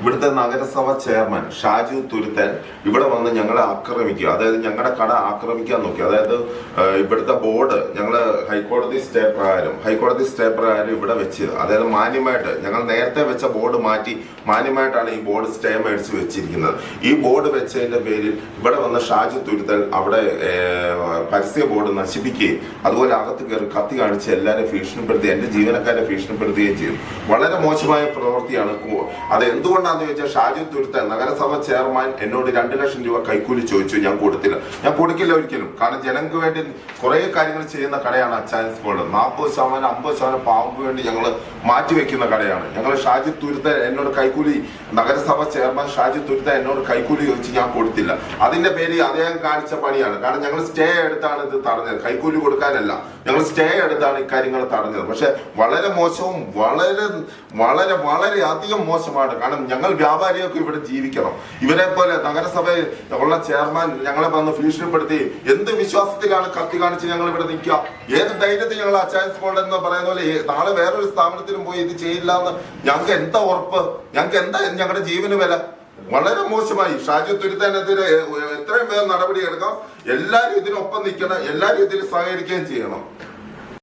ഇവിടുത്തെ നഗരസഭ ചെയർമാൻ ഷാജു തുരുത്തൻ ഇവിടെ വന്ന് ഞങ്ങളെ ആക്രമിക്കുക, അതായത് ഞങ്ങളുടെ കട ആക്രമിക്കാൻ നോക്കി. അതായത് ഇവിടുത്തെ ബോർഡ് ഞങ്ങൾ ഹൈക്കോടതി സ്റ്റേ പ്രകാരം ഇവിടെ വെച്ച്, അതായത് മാന്യമായിട്ട് ഞങ്ങൾ നേരത്തെ വെച്ച ബോർഡ് മാറ്റി മാന്യമായിട്ടാണ് ഈ ബോർഡ് സ്റ്റേ മേടിച്ച് വെച്ചിരിക്കുന്നത്. ഈ ബോർഡ് വെച്ചതിന്റെ പേരിൽ ഇവിടെ വന്ന ഷാജു തുരുത്തൻ അവിടെ പരസ്യ ബോർഡ് നശിപ്പിക്കുകയും അതുപോലെ അകത്ത് കയറി കത്തി കാണിച്ച് എല്ലാവരെയും ഭീഷണിപ്പെടുത്തി, എന്റെ ജീവനക്കാരെ ഭീഷണിപ്പെടുത്തുകയും ചെയ്തു. വളരെ മോശമായ പ്രവൃത്തിയാണ്. അത് എന്തുകൊണ്ടാണെന്ന് ചോദിച്ചാൽ ഷാജു തുരുത്തൻ നഗരസഭ ചെയർമാൻ എന്നോട് 2 ലക്ഷം രൂപ കൈക്കൂലി ചോദിച്ചു. ഞാൻ കൊടുത്തില്ല, ഞാൻ കൊടുക്കില്ല ഒരിക്കലും. കാരണം ജനങ്ങൾക്ക് വേണ്ടി കുറെ കാര്യങ്ങൾ ചെയ്യുന്ന കടയാണ് അച്ചായൻസ് ബോർഡ്. 40% 50% പാവങ്ങൾക്ക് വേണ്ടി ഞങ്ങൾ മാറ്റിവെക്കുന്ന കടയാണ് ഞങ്ങൾ. ഷാജു തുരുത്തൻ എന്നോട് കൈക്കൂലി, നഗരസഭ ചെയർമാൻ ഷാജു തുരുത്തൻ എന്നോട് കൈക്കൂലി ചോദിച്ച് ഞാൻ കൊടുത്തില്ല. അതിന്റെ പേര് അദ്ദേഹം കാണിച്ച പണിയാണ്. കാരണം ഞങ്ങൾ സ്റ്റേ എടുത്താണ് ഇത് തടഞ്ഞത്, കൈക്കൂലി കൊടുക്കാനല്ല. ഞങ്ങൾ സ്റ്റേ എടുത്താണ് ഇക്കാര്യങ്ങൾ തടഞ്ഞത്. പക്ഷെ വളരെ മോശവും വളരെ വളരെ വളരെ അധികം മോശമാണ്. കാരണം ഞങ്ങൾ വ്യാപാരികൾക്ക് ഇവിടെ ജീവിക്കണം. ഇവരെ പോലെ നഗരസഭയിൽ ഉള്ള ചെയർമാൻ ഞങ്ങളെ വന്ന് ഭീഷണിപ്പെടുത്തി എന്ത് വിശ്വാസത്തിലാണ് കത്തി കാണിച്ച് ഞങ്ങൾ ഇവിടെ നിൽക്കുക? ഏത് ധൈര്യത്തിൽ ഞങ്ങൾ അച്ചായൻസ് ബോർഡ് എന്ന് പറയുന്ന പോലെ നാളെ വേറൊരു സ്ഥാപനത്തിലും പോയി ഇത് ചെയ്യില്ല എന്ന് ഞങ്ങൾക്ക് എന്താ ഉറപ്പ്? ഞങ്ങൾക്ക് എന്താ ഞങ്ങളുടെ ജീവന് വില? വളരെ മോശമായി. ഷാജു തുരുത്തനെതിരെ എത്രയും വേഗം നടപടി എടുക്കാം. എല്ലാവരും ഇതിനൊപ്പം നിൽക്കണം, എല്ലാവരും ഇതിൽ സഹകരിക്കുകയും ചെയ്യണം.